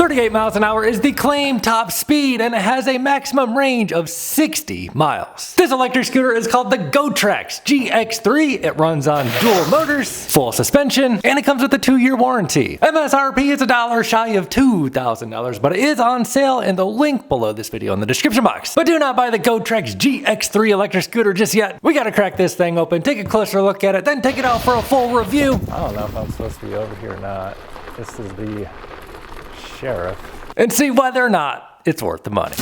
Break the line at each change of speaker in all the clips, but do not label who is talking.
38 miles an hour is the claimed top speed, and it has a maximum range of 60 miles. This electric scooter is called the GoTrax GX3. It runs on dual motors, full suspension, and it comes with a 2-year warranty. MSRP is $1 shy of $2,000, but it is on sale in the link below this video in the description box. But do not buy the GoTrax GX3 electric scooter just yet. We gotta crack this thing open, take a closer look at it, then take it out for a full review. I don't know if I'm supposed to be over here or not. This is the sheriff. And see whether or not it's worth the money.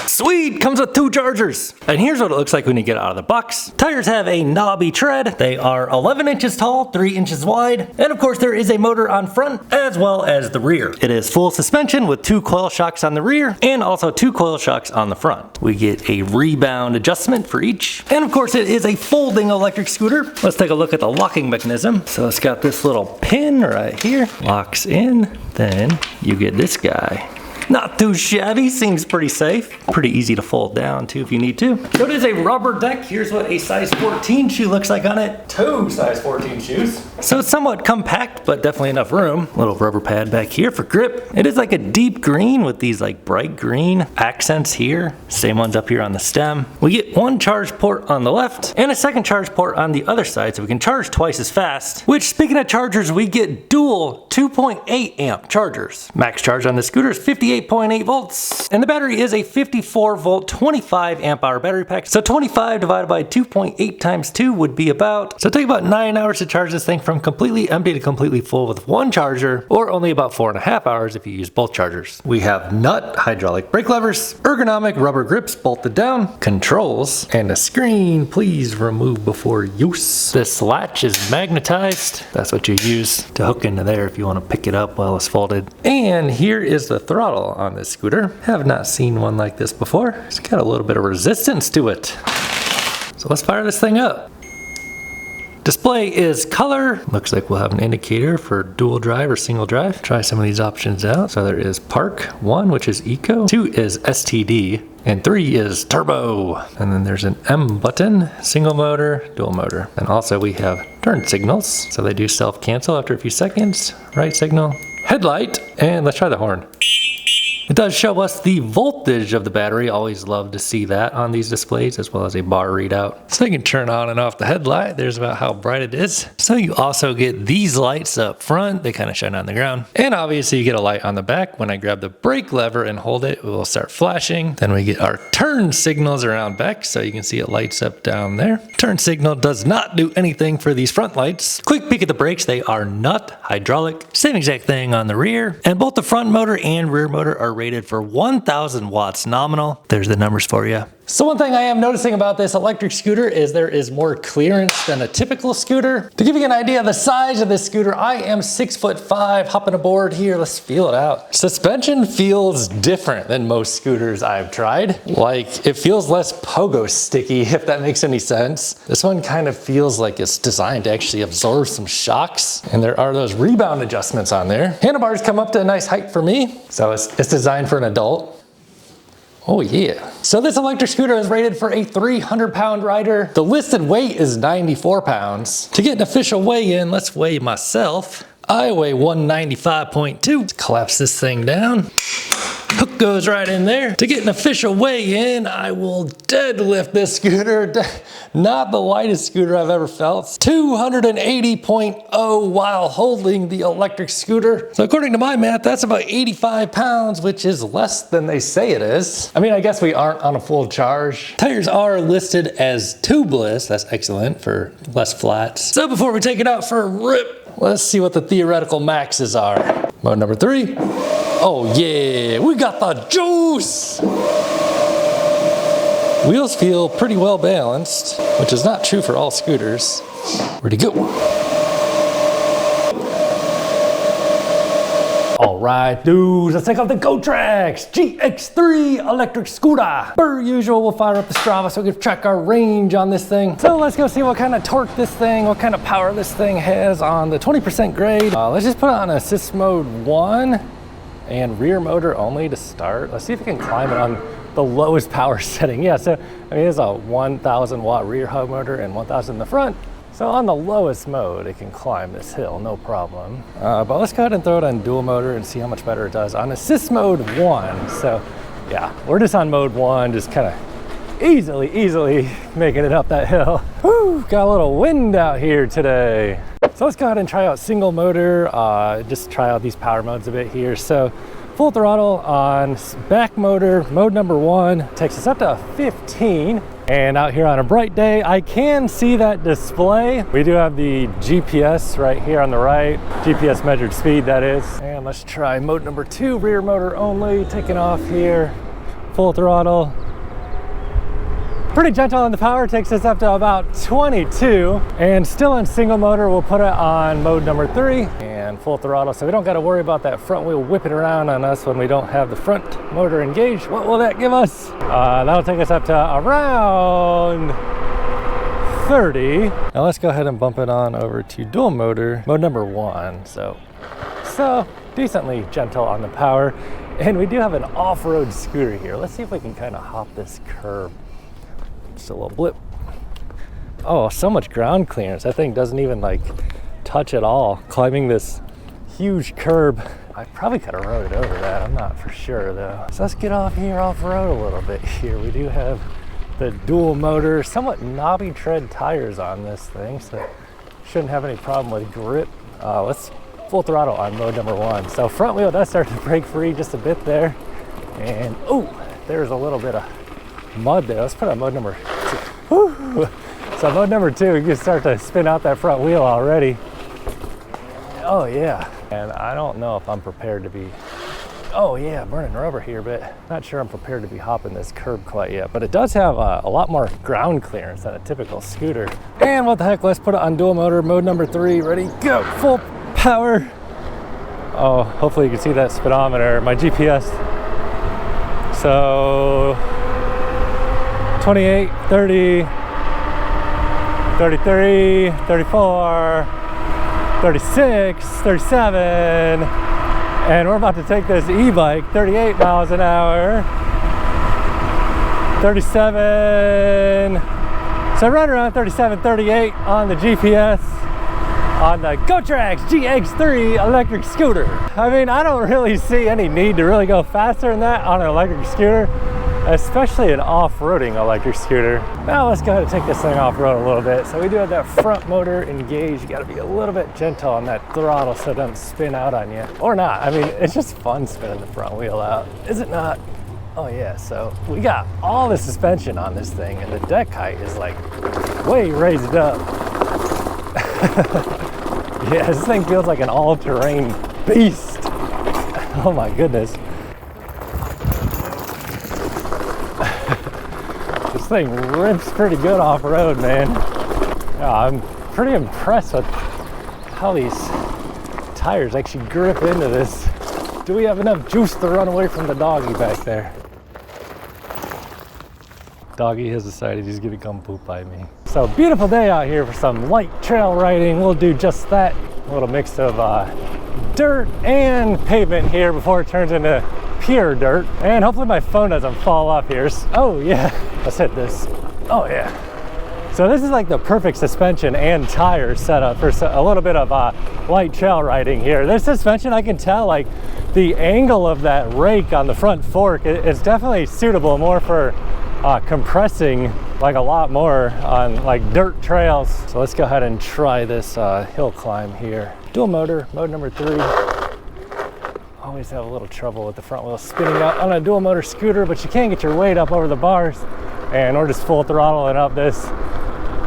Sweet, comes with 2 chargers. And here's what it looks like when you get out of the box. Tires have a knobby tread. They are 11 inches tall, 3 inches wide. And of course there is a motor on front as well as the rear. It is full suspension with 2 coil shocks on the rear and also 2 coil shocks on the front. We get a rebound adjustment for each. And of course it is a folding electric scooter. Let's take a look at the locking mechanism. So it's got this little pin right here. Locks in. Then you get this guy. Not too shabby, seems pretty safe. Pretty easy to fold down too if you need to. So it is a rubber deck. Here's what a size 14 shoe looks like on it. 2 size 14 shoes. So it's somewhat compact, but definitely enough room. Little rubber pad back here for grip. It is like a deep green with these like bright green accents here. Same ones up here on the stem. We get 1 charge port on the left and a second charge port on the other side, so we can charge twice as fast. Which, speaking of chargers, we get dual 2.8 amp chargers. Max charge on the scooter is 58.8 volts, and the battery is a 54 volt 25 amp hour battery pack. So 25 divided by 2.8 times 2 would be about, so it takes about 9 hours to charge this thing from completely empty to completely full with 1 charger, or only about 4.5 hours if you use both chargers. We have nut hydraulic brake levers, ergonomic rubber grips bolted down, controls, and a screen. Please remove before use. This latch is magnetized. That's what you use to hook into there if you want to pick it up while it's folded. And here is the throttle on this scooter. Have not seen one like this before. It's got a little bit of resistance to it. So let's fire this thing up. Display is color. Looks like we'll have an indicator for dual drive or single drive. Try some of these options out. So there is park, 1 which is eco, 2 is STD, and 3 is turbo. And then there's an M button, single motor, dual motor. And also we have turn signals. So they do self-cancel after a few seconds. Right signal, headlight, and let's try the horn. It does show us the voltage of the battery. Always love to see that on these displays, as well as a bar readout. So you can turn on and off the headlight. There's about how bright it is. So you also get these lights up front. They kind of shine on the ground. And obviously you get a light on the back. When I grab the brake lever and hold it, it will start flashing. Then we get our turn signals around back. So you can see it lights up down there. Turn signal does not do anything for these front lights. Quick peek at the brakes. They are nut hydraulic. Same exact thing on the rear. And both the front motor and rear motor are rated for 1,000 watts nominal. There's the numbers for you. So one thing I am noticing about this electric scooter is there is more clearance than a typical scooter. To give you an idea of the size of this scooter, I am 6'5", hopping aboard here. Let's feel it out. Suspension feels different than most scooters I've tried. Like, it feels less pogo sticky, if that makes any sense. This one kind of feels like it's designed to actually absorb some shocks. And there are those rebound adjustments on there. Handlebars come up to a nice height for me. So it's designed for an adult. Oh yeah. So this electric scooter is rated for a 300-pound rider. The listed weight is 94 pounds. To get an official weigh-in, let's weigh myself. I weigh 195.2. Let's collapse this thing down. Hook goes right in there. To get an official weigh-in, I will deadlift this scooter. Not the lightest scooter I've ever felt. 280.0 while holding the electric scooter. So according to my math, that's about 85 pounds, which is less than they say it is. I mean, I guess we aren't on a full charge. Tires are listed as tubeless. That's excellent for less flats. So before we take it out for a rip, let's see what the theoretical maxes are. Mode number 3. Oh yeah, we got the juice! Wheels feel pretty well balanced, which is not true for all scooters. Where'd he go? All right, dudes, let's take off the GoTrax GX3 electric scooter. Per usual, we'll fire up the Strava so we can check our range on this thing. So let's go see what kind of torque this thing, what kind of power this thing has on the 20% grade. Let's just put it on assist mode 1 and rear motor only to start. Let's see if we can climb it on the lowest power setting. Yeah, so I mean, it's a 1,000 watt rear hub motor and 1,000 in the front. So on the lowest mode, it can climb this hill, no problem. But let's go ahead and throw it on dual motor and see how much better it does on assist mode 1. So yeah, we're just on mode 1, just kind of easily making it up that hill. Whew, got a little wind out here today. So let's go ahead and try out single motor, just try out these power modes a bit here. So full throttle on back motor, mode number 1, takes us up to 15. And out here on a bright day, I can see that display. We do have the GPS right here on the right, GPS measured speed that is. And let's try mode number 2, rear motor only, taking off here, full throttle. Pretty gentle on the power, takes us up to about 22. And still on single motor, we'll put it on mode number 3 and full throttle. So we don't gotta worry about that front wheel whipping around on us when we don't have the front motor engaged. What will that give us? That'll take us up to around 30. Now let's go ahead and bump it on over to dual motor, mode number 1. So decently gentle on the power. And we do have an off-road scooter here. Let's see if we can kind of hop this curb. Just a little blip. Oh, so much ground clearance. That thing doesn't even like touch at all. Climbing this huge curb. I probably could have rode it over that. I'm not for sure though. So let's get off here off-road a little bit here. We do have the dual motor, somewhat knobby tread tires on this thing, so shouldn't have any problem with grip. Let's full throttle on mode number 1. So front wheel does start to break free just a bit there. And oh, there's a little bit of mud there. Let's put on mode number 2. Woo. So mode number 2, you can start to spin out that front wheel already. Oh yeah. And I don't know if I'm prepared to be, oh yeah, burning rubber here, but not sure I'm prepared to be hopping this curb quite yet. But it does have a lot more ground clearance than a typical scooter. And what the heck, let's put it on dual motor, mode number 3, ready, go, full power. Oh, hopefully you can see that speedometer, my GPS. So 28, 30, 33, 34, 36, 37, and we're about to take this e-bike 38 miles an hour, 37, so right around 37, 38 on the GPS on the GoTrax GX3 electric scooter. I mean, I don't really see any need to really go faster than that on an electric scooter, especially an off-roading electric scooter. Now let's go ahead and take this thing off-road a little bit. So we do have that front motor engaged. You gotta be a little bit gentle on that throttle so it doesn't spin out on you. Or not, I mean, it's just fun spinning the front wheel out, is it not? Oh yeah, so we got all the suspension on this thing and the deck height is like way raised up. Yeah, this thing feels like an all-terrain beast. Oh my goodness. This thing rips pretty good off-road, man. Yeah, I'm pretty impressed with how these tires actually grip into this. Do we have enough juice to run away from the doggy back there? Doggy has decided he's gonna come poop by me. So beautiful day out here for some light trail riding. We'll do just that. A little mix of dirt and pavement here before it turns into pure dirt. And hopefully my phone doesn't fall off here. Oh yeah, let's hit this. Oh yeah. So this is like the perfect suspension and tire setup for a little bit of light trail riding here. This suspension, I can tell like the angle of that rake on the front fork is definitely suitable more for compressing like a lot more on like dirt trails. So let's go ahead and try this hill climb here. Dual motor, mode number 3. Always have a little trouble with the front wheel spinning out on a dual motor scooter, but you can get your weight up over the bars. And we're just full throttling up this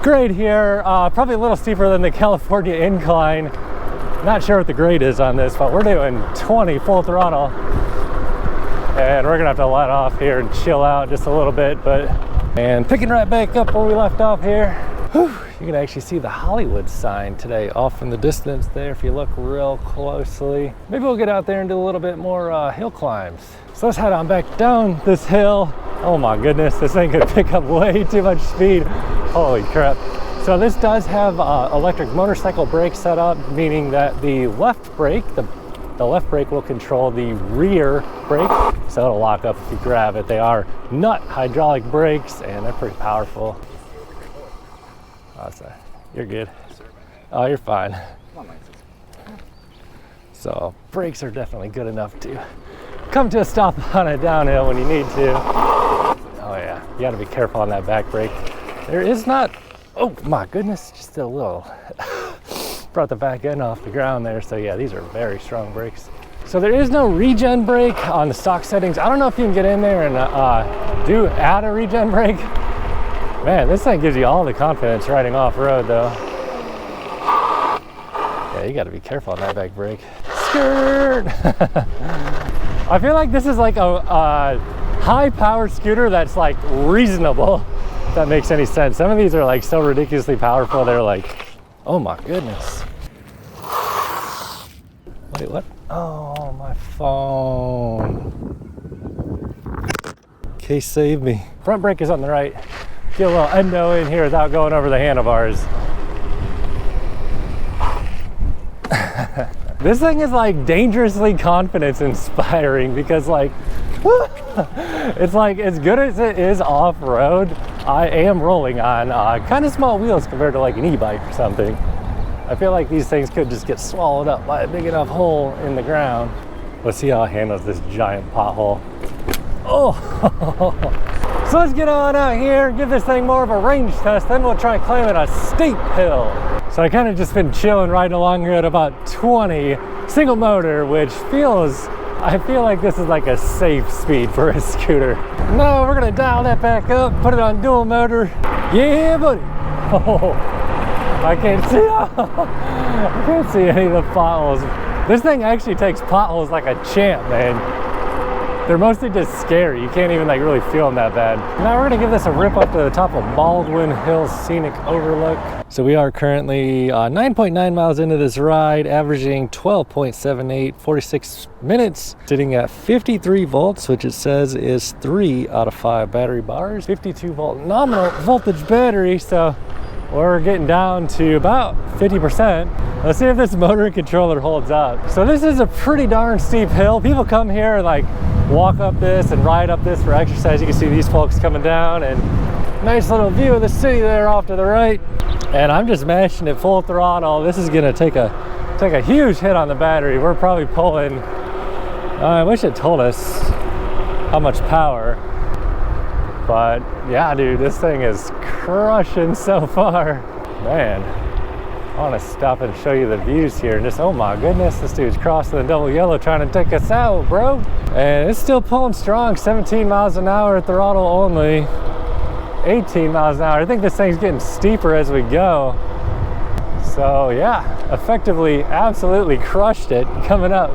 grade here. Probably a little steeper than the California incline. Not sure what the grade is on this, but we're doing 20 full throttle. And we're gonna have to let off here and chill out just a little bit, and picking right back up where we left off here. Whew, you can actually see the Hollywood sign today off in the distance there if you look real closely. Maybe we'll get out there and do a little bit more hill climbs. So let's head on back down this hill. Oh my goodness, this thing could pick up way too much speed. Holy crap. So this does have electric motorcycle brake set up, meaning that the left brake, the left brake will control the rear brake, so it'll lock up if you grab it. They are nut hydraulic brakes and they're pretty powerful. Oh, sorry. You're good. Oh, you're fine. So brakes are definitely good enough to come to a stop on a downhill when you need to. Oh yeah, you gotta be careful on that back brake. There is not, oh my goodness, just a little, brought the back end off the ground there. So yeah, these are very strong brakes. So there is no regen brake on the stock settings. I don't know if you can get in there and add a regen brake. Man, this thing gives you all the confidence riding off-road though. Yeah, you gotta be careful on that back brake. Skirt! I feel like this is like a high-powered scooter that's like reasonable, if that makes any sense. Some of these are like so ridiculously powerful, they're like, oh my goodness. Wait, what? Oh, my phone. Okay, save me. Front brake is on the right. Get a little endo in here without going over the handlebars. This thing is like dangerously confidence inspiring because like, it's like as good as it is off-road, I am rolling on kind of small wheels compared to like an e-bike or something. I feel like these things could just get swallowed up by a big enough hole in the ground. Let's see how it handles this giant pothole. Oh, so let's get on out here, give this thing more of a range test, then we'll try climbing a steep hill. So I kind of just been chilling, riding along here at about 20, single motor, which I feel like this is like a safe speed for a scooter. No, we're gonna dial that back up, put it on dual motor. Yeah, buddy. Oh, I can't see, I can't see any of the potholes. This thing actually takes potholes like a champ, man. They're mostly just scary. You can't even like really feel them that bad. Now we're gonna give this a rip up to the top of Baldwin Hills Scenic Overlook. So we are currently 9.9 miles into this ride, averaging 12.78, 46 minutes, sitting at 53 volts, which it says is 3 out of 5 battery bars. 52 volt nominal voltage battery, so we're getting down to about 50%. Let's see if this motor controller holds up. So this is a pretty darn steep hill. People come here and like walk up this and ride up this for exercise. You can see these folks coming down and nice little view of the city there off to the right. And I'm just mashing it full throttle. This is gonna take a huge hit on the battery. We're probably pulling, I wish it told us how much power. But yeah, dude, this thing is crushing so far. Man, I want to stop and show you the views here. And just, oh my goodness, this dude's crossing the double yellow trying to take us out, bro. And it's still pulling strong, 17 miles an hour at throttle only, 18 miles an hour. I think this thing's getting steeper as we go. So yeah, effectively, absolutely crushed it coming up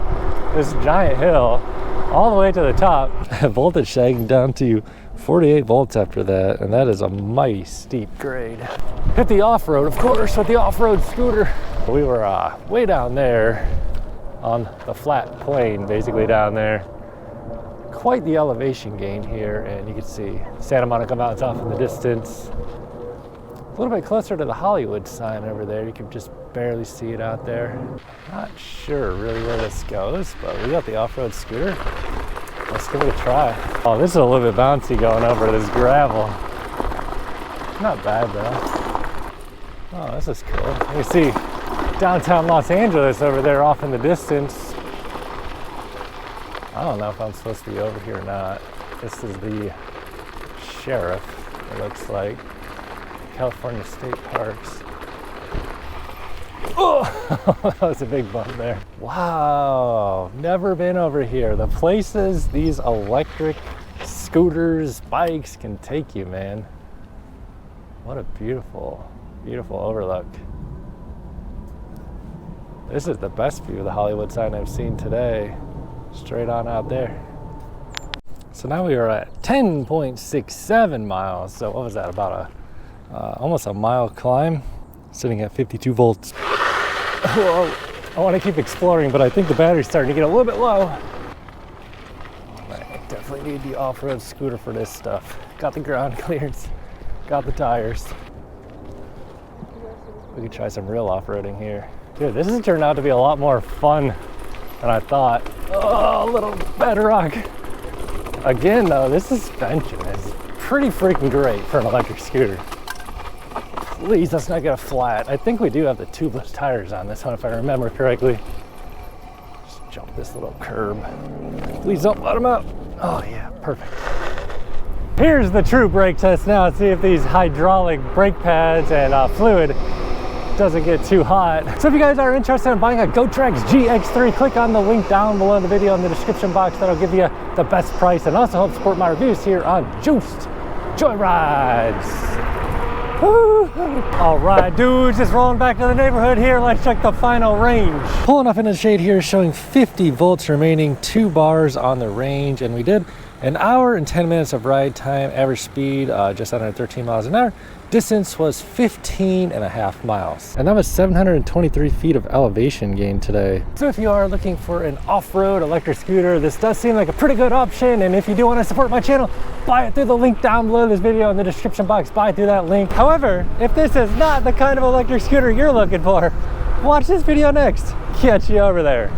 this giant hill all the way to the top. Voltage sagging down to 48 volts after that, and that is a mighty steep grade. Hit the off-road, of course, with the off-road scooter. We were way down there on the flat plain, basically down there. Quite the elevation gain here, and you can see Santa Monica Mountains off in the distance. A little bit closer to the Hollywood sign over there. You can just barely see it out there. Not sure really where this goes, but we got the off-road scooter. Let's give it a try. Oh, this is a little bit bouncy going over this gravel. Not bad though. Oh, this is cool. You can see downtown Los Angeles over there off in the distance. I don't know if I'm supposed to be over here or not. This is the sheriff, it looks like. California State Parks. Oh, that was a big bump there. Wow, never been over here. The places these electric scooters, bikes can take you, man. What a beautiful, beautiful overlook. This is the best view of the Hollywood sign I've seen today. Straight on out there. So now we are at 10.67 miles. So what was that, about almost a mile climb, sitting at 52 volts. Whoa. I want to keep exploring, but I think the battery's starting to get a little bit low. I definitely need the off-road scooter for this stuff. Got the ground clearance, got the tires. We could try some real off-roading here. Dude, this has turned out to be a lot more fun than I thought. Oh, a little bedrock. Again though, this suspension is pretty freaking great for an electric scooter. Please, let's not get a flat. I think we do have the tubeless tires on this one, if I remember correctly. Just jump this little curb. Please don't let them out. Oh yeah, perfect. Here's the true brake test now. See if these hydraulic brake pads and fluid doesn't get too hot. So if you guys are interested in buying a GoTrax GX3, click on the link down below in the video in the description box. That'll give you the best price and also help support my reviews here on Juiced Joyrides. Woo. All right, dudes, just rolling back to the neighborhood here. Let's check the final range. Pulling up into the shade here, showing 50 volts remaining, 2 bars on the range, and we did an hour and 10 minutes of ride time. Average speed just under 13 miles an hour. Distance was 15.5 miles. And that was 723 feet of elevation gain today. So if you are looking for an off-road electric scooter, this does seem like a pretty good option. And if you do want to support my channel, buy it through the link down below this video in the description box. Buy it through that link. However, if this is not the kind of electric scooter you're looking for, watch this video next. Catch you over there.